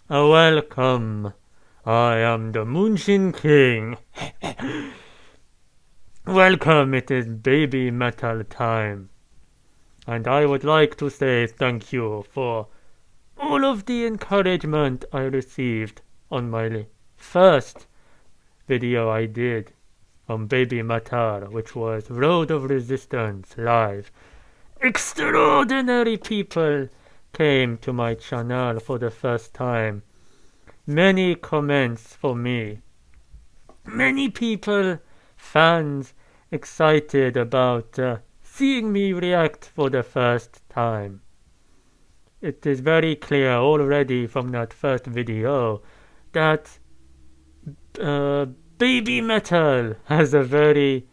Welcome. I am the Moonshin King. Welcome, it is BabyMetal time. And I would like to say thank you for all of the encouragement I received on my first video I did on BabyMetal, which was Road of Resistance Live. Extraordinary people came to my channel for the first time. Many comments for me. Many people, fans, excited about seeing me react for the first time. It is very clear already from that first video that BabyMetal has a very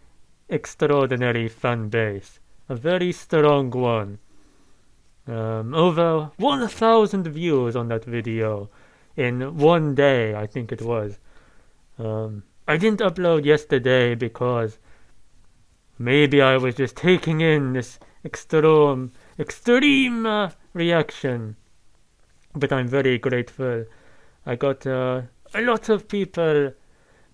extraordinary fan base. A very strong one. Over 1,000 views on that video in one day, I think it was. I didn't upload yesterday because maybe I was just taking in this extreme reaction. But I'm very grateful. I got a lot of people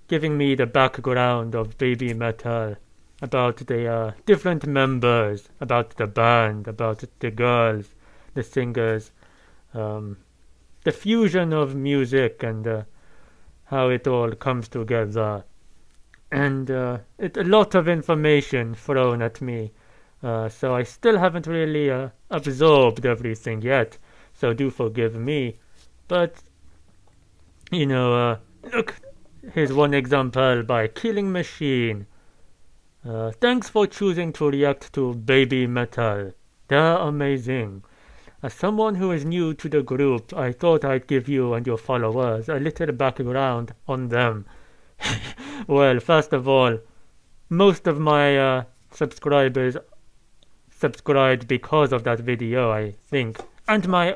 giving me the background of BabyMetal, about the different members, about the band, about the girls, the singers, the fusion of music and how it all comes together. And a lot of information thrown at me, so I still haven't really absorbed everything yet, so do forgive me. But, you know, look, here's one example by Killing Machine. Thanks for choosing to react to BabyMetal. They're amazing. As someone who is new to the group, I thought I'd give you and your followers a little background on them. Well, first of all, most of my subscribers subscribed because of that video, I think. And my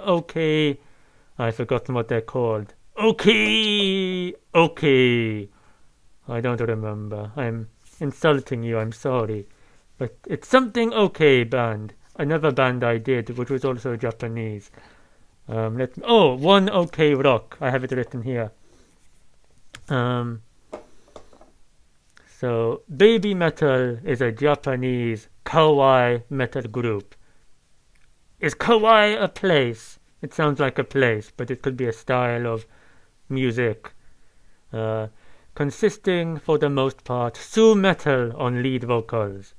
I've forgotten what they're called. Okay. I don't remember. I'm insulting you, I'm sorry. But it's something okay band. Another band I did, which was also Japanese. One OK Rock. I have it written here. So BabyMetal is a Japanese kawaii metal group. Is kawaii a place? It sounds like a place, but it could be a style of music. Consisting, for the most part, Suzuka on lead vocals,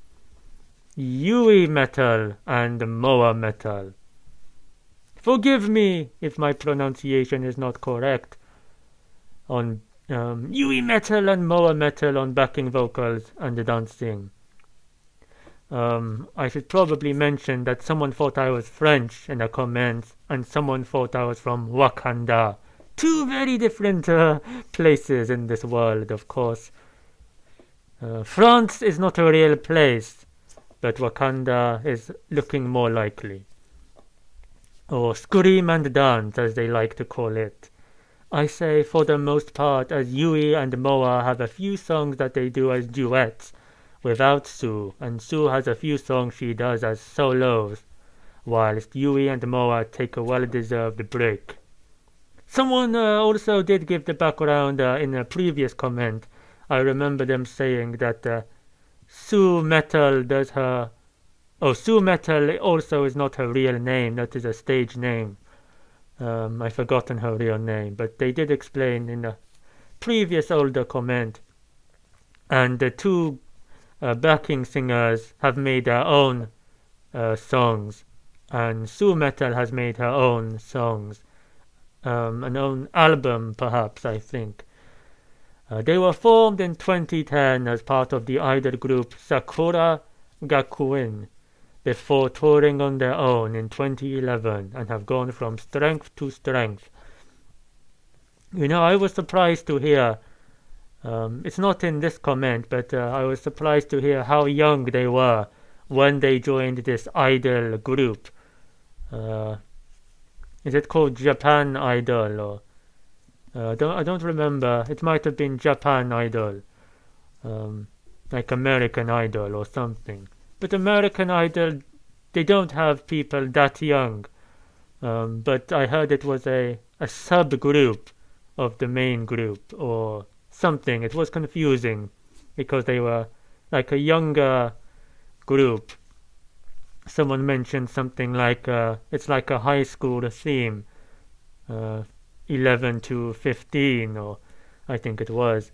Yuimetal and Moametal. Forgive me if my pronunciation is not correct. On Yuimetal and Moametal on backing vocals and dancing. I should probably mention that someone thought I was French in the comments, and someone thought I was from Wakanda. Two very different places in this world, of course. France is not a real place, but Wakanda is looking more likely. Or scream and dance, as they like to call it. I say for the most part, as Yui and Moa have a few songs that they do as duets without Sue, and Sue has a few songs she does as solos, whilst Yui and Moa take a well-deserved break. Someone also did give the background in a previous comment. I remember them saying that Suzuka does her... Suzuka also is not her real name, that is a stage name. I've forgotten her real name, but they did explain in a previous older comment. And the two backing singers have made their own songs, and Suzuka has made her own songs. An own album, perhaps, I think. They were formed in 2010 as part of the idol group Sakura Gakuen, before touring on their own in 2011, and have gone from strength to strength. You know, I was surprised to hear, it's not in this comment, but I was surprised to hear how young they were when they joined this idol group. Is it called Japan Idol? Or I don't remember. It might have been Japan Idol, like American Idol or something. But American Idol, they don't have people that young. But I heard it was a subgroup of the main group or something. It was confusing because they were like a younger group. Someone mentioned something like it's like a high school theme, 11 to 15, or I think it was.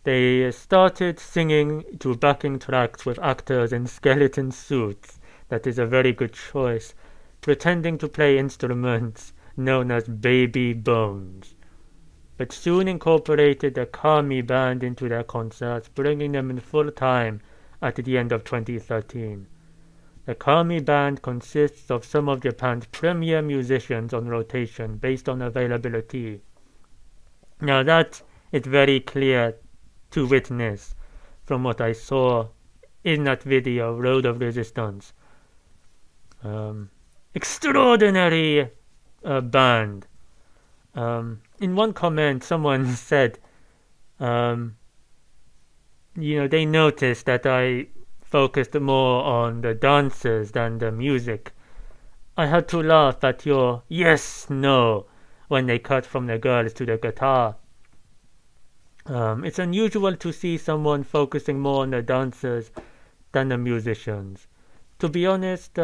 They started singing to backing tracks with actors in skeleton suits. That is a very good choice. Pretending to play instruments known as baby bones. But soon incorporated a kami band into their concerts, bringing them in full time at the end of 2013. The kami band consists of some of Japan's premier musicians on rotation based on availability. Now that is very clear to witness from what I saw in that video, Road of Resistance. Extraordinary band. In one comment, someone said, they noticed that I focused more on the dancers than the music. I had to laugh at your yes, no, when they cut from the girls to the guitar. It's unusual to see someone focusing more on the dancers than the musicians. To be honest,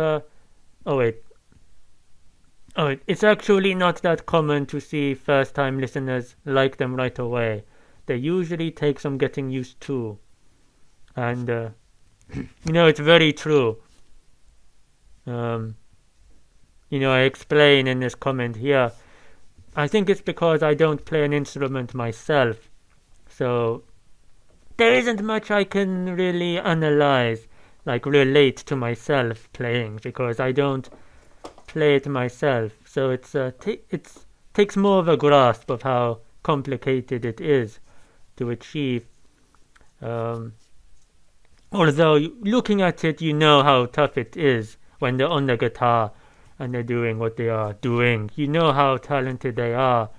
it's actually not that common to see first-time listeners like them right away. They usually take some getting used to. And, it's very true. I explain in this comment here. I think it's because I don't play an instrument myself. So, there isn't much I can really analyze, like relate to myself playing, because I don't play it myself. So it takes more of a grasp of how complicated it is to achieve. Although looking at it, you know how tough it is when they're on the guitar and they're doing what they are doing. You know how talented they are.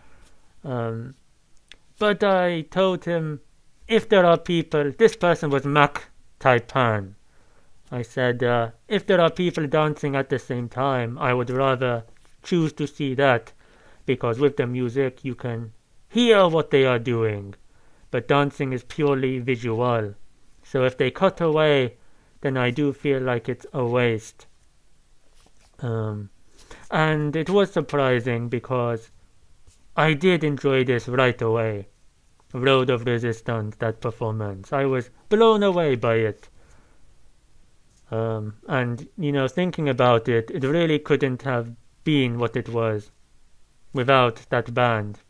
But I told him, if there are people, this person was Mac Taipan. I said, if there are people dancing at the same time, I would rather choose to see that, because with the music you can hear what they are doing, but dancing is purely visual. So if they cut away, then I do feel like it's a waste. And it was surprising because I did enjoy this right away. Road of Resistance, that performance. I was blown away by it. And, thinking about it, it really couldn't have been what it was without that band.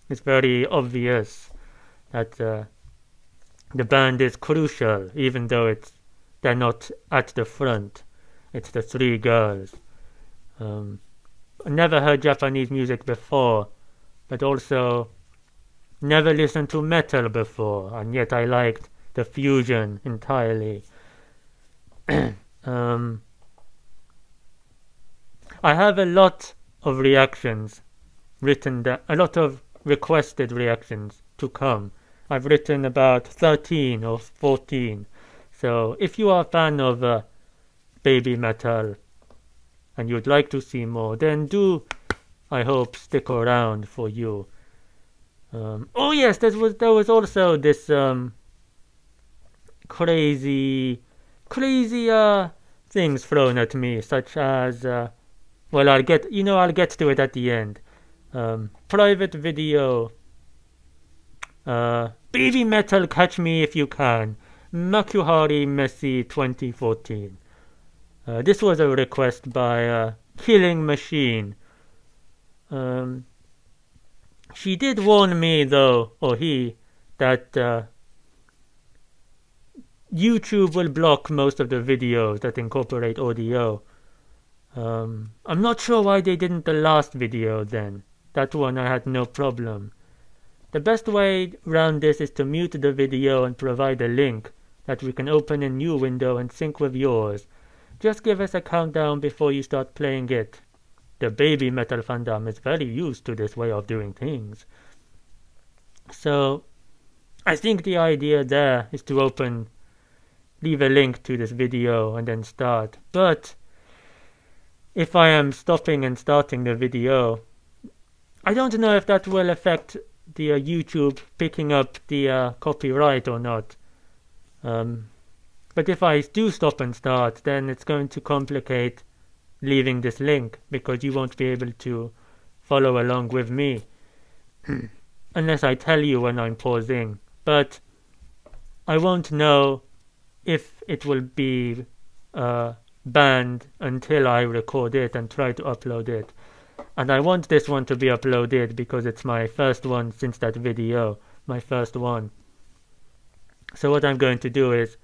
It's very obvious that the band is crucial, even though they're not at the front. It's the three girls. I never heard Japanese music before, but also never listened to metal before, and yet I liked the fusion entirely. I have a lot of reactions written down, a lot of requested reactions to come. I've written about 13 or 14. So if you are a fan of BabyMetal and you'd like to see more, then do, I hope, stick around for you. Oh yes, there was also this crazy things thrown at me, such as I'll get to it at the end. Private video. BabyMetal, catch me if you can. Makuhari Messe 2014. This was a request by Killing Machine. She did warn me, though, or he, that YouTube will block most of the videos that incorporate audio. I'm not sure why they didn't the last video then. That one I had no problem. The best way around this is to mute the video and provide a link that we can open a new window and sync with yours. Just give us a countdown before you start playing it. The BabyMetal fandom is very used to this way of doing things. So, I think the idea there is to leave a link to this video and then start. But if I am stopping and starting the video, I don't know if that will affect the YouTube picking up the copyright or not. But if I do stop and start, then it's going to complicate leaving this link, because you won't be able to follow along with me unless I tell you when I'm pausing. But I won't know if it will be banned until I record it and try to upload it. And I want this one to be uploaded because it's my first one since that video, my first one. So what I'm going to do is,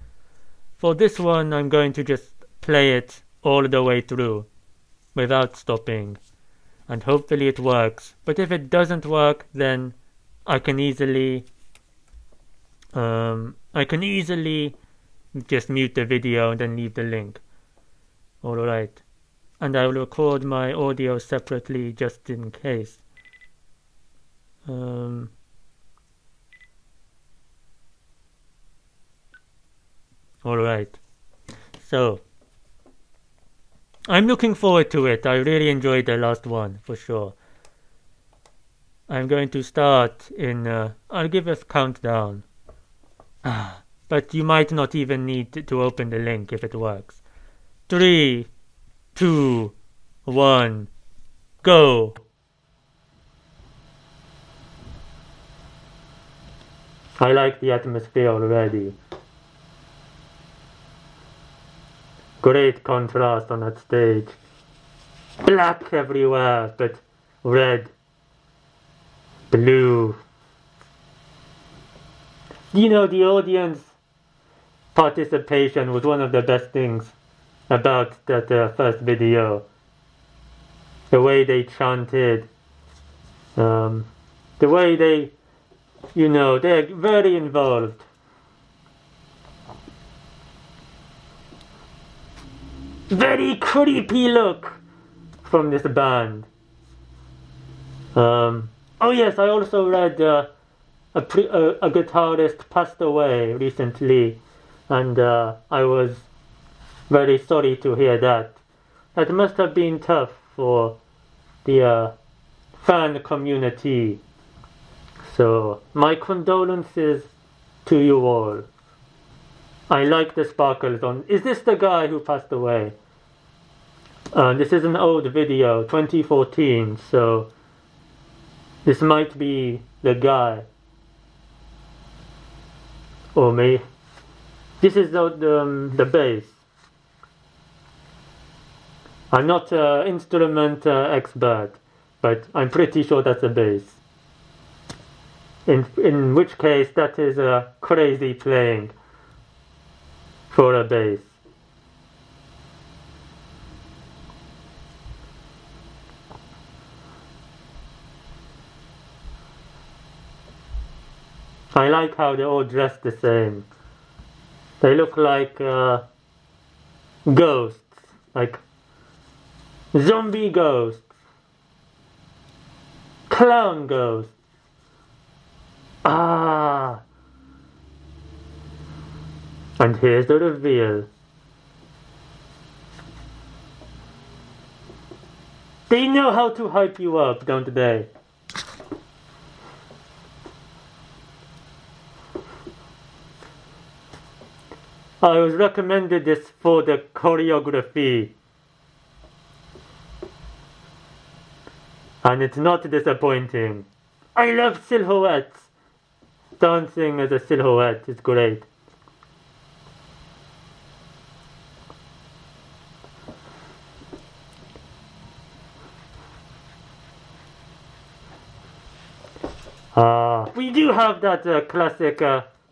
for this one, I'm going to just play it all the way through without stopping, and hopefully it works. But if it doesn't work, then I can easily just mute the video and then leave the link. Alright. And I will record my audio separately just in case. Alright. So, I'm looking forward to it. I really enjoyed the last one, for sure. I'm going to start in... I'll give a countdown. But you might not even need to open the link if it works. 3, 2, 1, go! I like the atmosphere already. Great contrast on that stage. Black everywhere, but red, blue. You know, the audience participation was one of the best things about that first video. The way they chanted, the way they, you know, they're very involved. Very creepy look from this band. Oh yes, I also read a guitarist passed away recently, and I was very sorry to hear that. That must have been tough for the fan community. So my condolences to you all. I like the sparkles on... Is this the guy who passed away? This is an old video, 2014, so this might be the guy. Or me. This is the bass. I'm not an instrument expert, but I'm pretty sure that's a bass. In which case, that is a crazy playing for a bass. I like how they're all dressed the same. They look like ghosts, like zombie ghosts, clown ghosts. Ah! And here's the reveal. They know how to hype you up, don't they? I was recommended this for the choreography. And it's not disappointing. I love silhouettes. Dancing as a silhouette is great. We do have that classic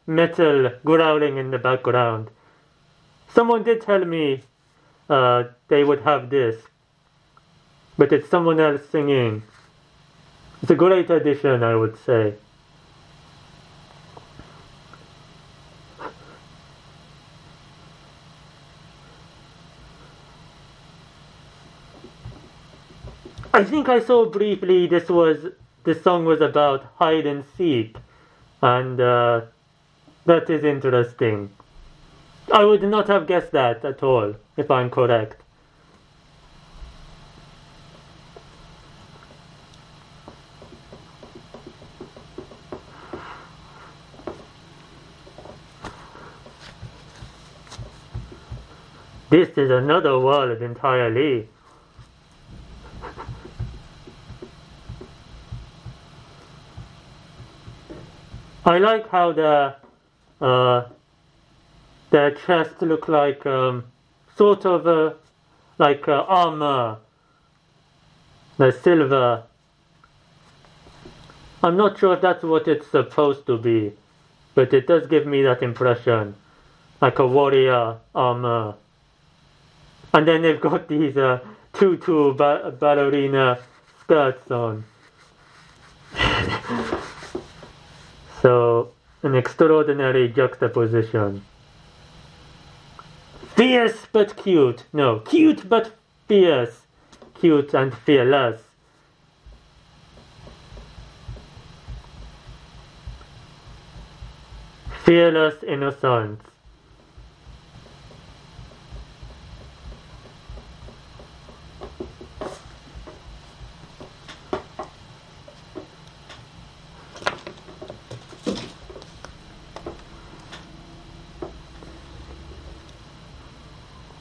metal growling in the background. Someone did tell me they would have this, but it's someone else singing. It's a great addition, I would say. I think I saw briefly this song was about hide and seek, and that is interesting. I would not have guessed that at all, if I'm correct. This is another world entirely. I like how their chest look like sort of like armor, the silver. I'm not sure if that's what it's supposed to be, but it does give me that impression, like a warrior armor. And then they've got these tutu ballerina skirts on. So, an extraordinary juxtaposition. Fierce but cute. No, cute but fierce. Cute and fearless. Fearless innocence.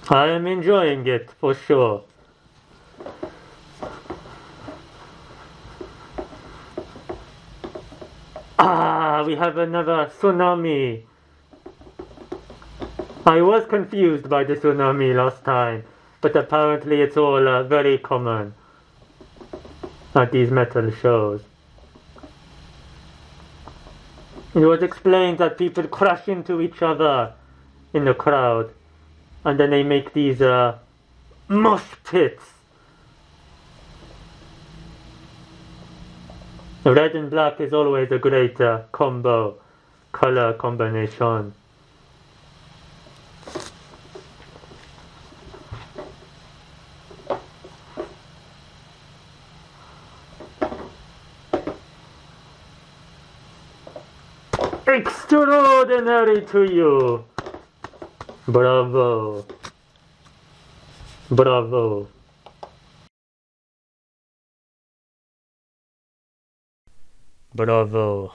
I am enjoying it for sure. We have another tsunami. I was confused by the tsunami last time, but apparently it's all very common at these metal shows. It was explained that people crash into each other in the crowd, and then they make these mosh pits. Red and black is always a great color combination. Extraordinary to you! Bravo! Bravo! Bravo.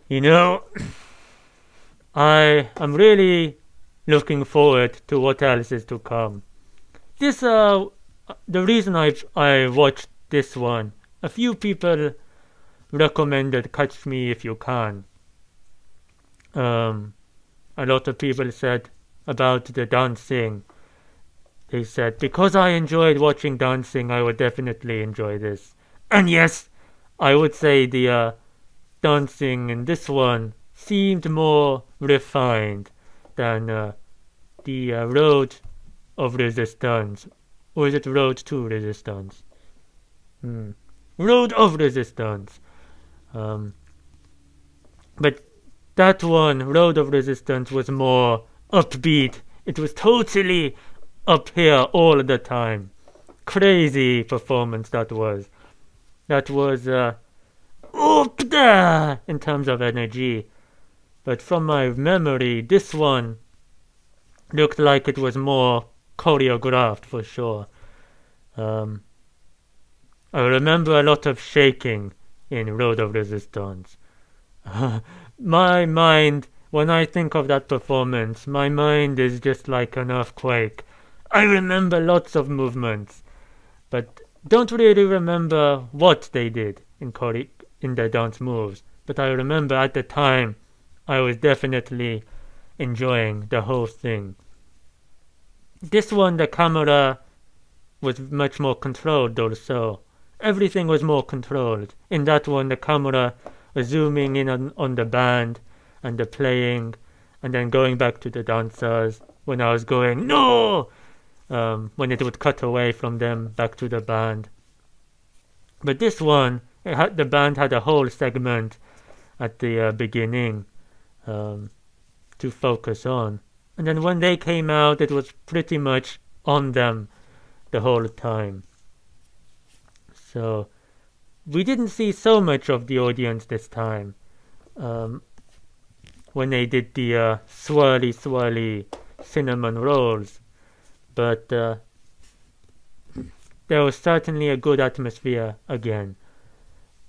You know, I am really looking forward to what else is to come. This, the reason I watched this one, a few people recommended Catch Me If You Can. A lot of people said about the dancing. They said, because I enjoyed watching dancing, I would definitely enjoy this. And yes, I would say the dancing in this one seemed more refined than the Road of Resistance. Or is it Road to Resistance? Road of Resistance. But that one, Road of Resistance, was more upbeat. It was totally up here all the time. Crazy performance that was. That was up there in terms of energy. But from my memory, this one looked like it was more choreographed for sure. I remember a lot of shaking in Road of Resistance. My mind, when I think of that performance, my mind is just like an earthquake. I remember lots of movements, but don't really remember what they did in their dance moves. But I remember at the time, I was definitely enjoying the whole thing. This one, the camera was much more controlled also. Everything was more controlled. In that one, the camera was zooming in on the band and the playing, and then going back to the dancers when I was going, no! When it would cut away from them back to the band. But this one, the band had a whole segment at the beginning to focus on. And then when they came out, it was pretty much on them the whole time. So we didn't see so much of the audience this time. When they did the swirly cinnamon rolls. But there was certainly a good atmosphere again.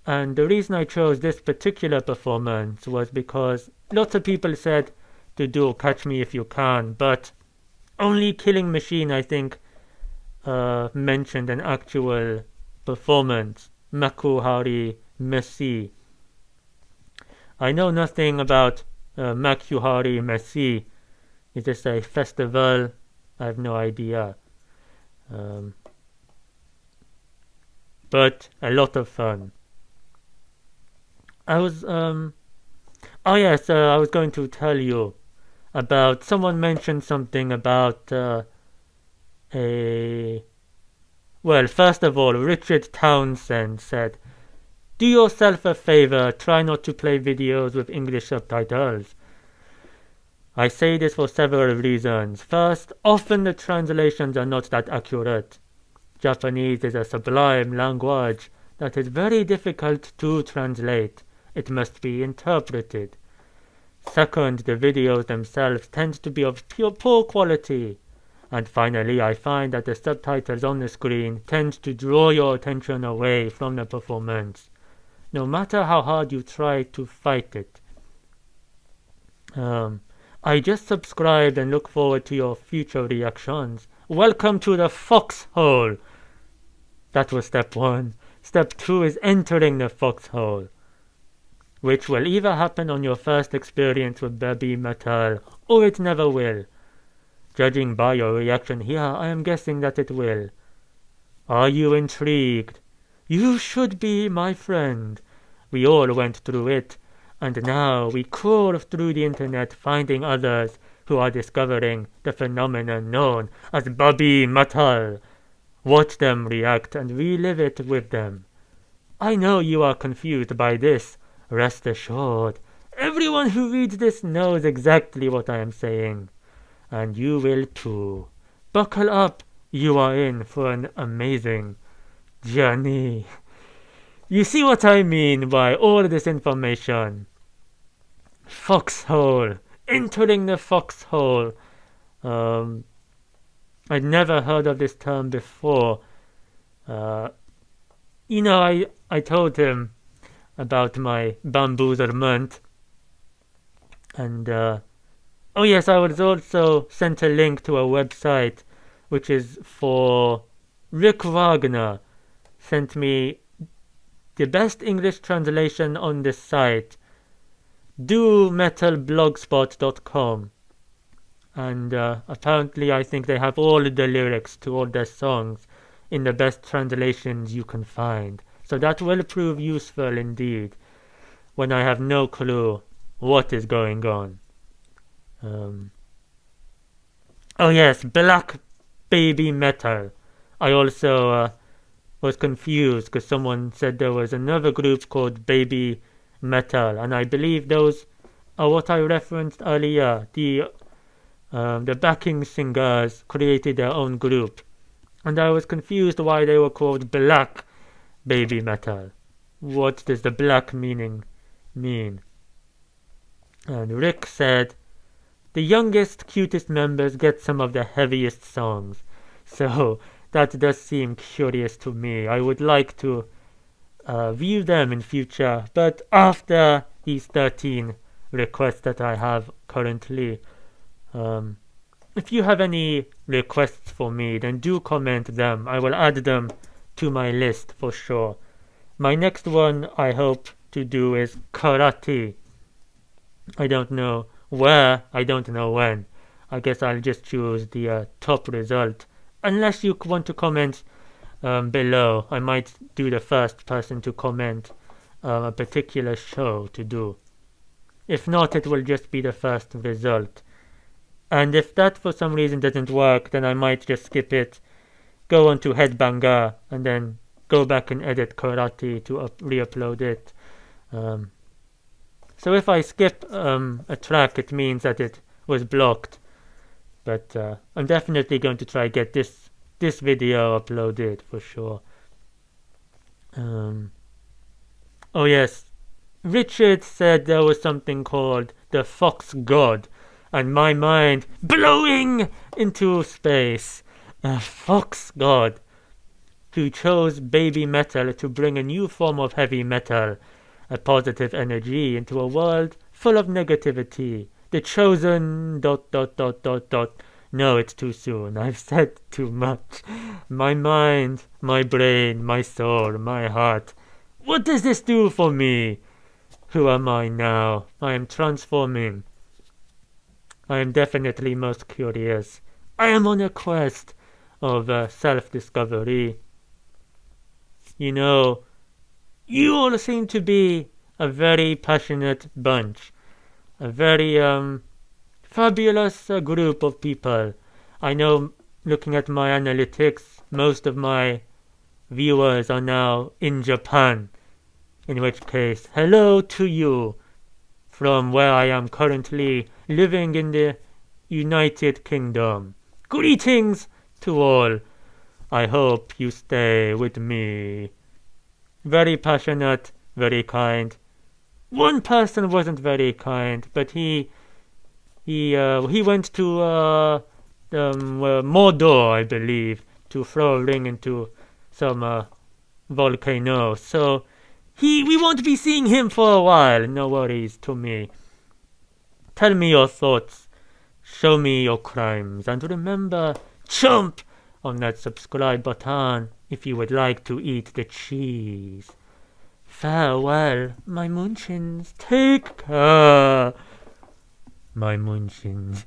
And the reason I chose this particular performance was because lots of people said to do Catch Me If You Can, but only Killing Machine, I think, mentioned an actual performance, Makuhari Messe. I know nothing about Makuhari Messe. Is this a festival? I have no idea. But a lot of fun. I was I was going to tell you about, someone mentioned something about well, first of all, Richard Townsend said, "Do yourself a favor, try not to play videos with English subtitles." I say this for several reasons. First, often the translations are not that accurate. Japanese is a sublime language that is very difficult to translate. It must be interpreted. Second, the videos themselves tend to be of poor quality. And finally, I find that the subtitles on the screen tend to draw your attention away from the performance, no matter how hard you try to fight it. I just subscribed and look forward to your future reactions. Welcome to the foxhole. That was step 1. Step 2 is entering the foxhole, which will either happen on your first experience with BabyMetal, or it never will. Judging by your reaction here, I am guessing that it will. Are you intrigued? You should be, my friend. We all went through it, and now we crawl through the internet finding others who are discovering the phenomenon known as BabyMetal. Watch them react and relive it with them. I know you are confused by this. Rest assured, everyone who reads this knows exactly what I am saying. And you will too. Buckle up, you are in for an amazing journey. You see what I mean by all this information. Foxhole. Entering the foxhole. I'd never heard of this term before. I told him about my bamboozlement. And, oh yes, I was also sent a link to a website which is for Rick Wagner. Sent me the best English translation on this site, dometalblogspot.com. And apparently I think they have all the lyrics to all their songs in the best translations you can find. So that will prove useful indeed when I have no clue what is going on. Oh yes, Black BabyMetal. I also was confused because someone said there was another group called BabyMetal, and I believe those are what I referenced earlier. The backing singers created their own group, and I was confused why they were called Black BabyMetal. What does the black meaning mean? And Rick said, the youngest, cutest members get some of the heaviest songs. So that does seem curious to me. I would like to view them in future, but after these 13 requests that I have currently, if you have any requests for me, then do comment them. I will add them to my list for sure. My next one I hope to do is karate. I don't know where, I don't know when. I guess I'll just choose the top result. Unless you want to comment below, I might do the first person to comment a particular show to do. If not, it will just be the first result. And if that for some reason doesn't work, then I might just skip it, go on to Headbanger, and then go back and edit karate to re-upload it. So if I skip a track, it means that it was blocked. But I'm definitely going to try get this video uploaded for sure. Oh yes, Richard said there was something called the Fox God, and my mind blowing into space. A Fox God who chose BabyMetal to bring a new form of heavy metal, a positive energy into a world full of negativity. The chosen ... No, it's too soon. I've said too much. My mind, my brain, my soul, my heart. What does this do for me? Who am I now? I am transforming. I am definitely most curious. I am on a quest of self-discovery. You know, you all seem to be a very passionate bunch. A very fabulous group of people. I know, looking at my analytics, most of my viewers are now in Japan. In which case, hello to you from where I am currently living in the United Kingdom. Greetings to all. I hope you stay with me. Very passionate, very kind. One person wasn't very kind, but he went to Mordor, I believe, to throw a ring into some volcano. So we won't be seeing him for a while. No worries to me. Tell me your thoughts. Show me your crimes. And remember, jump on that subscribe button if you would like to eat the cheese. Farewell, my munchins. Take care, my munchins.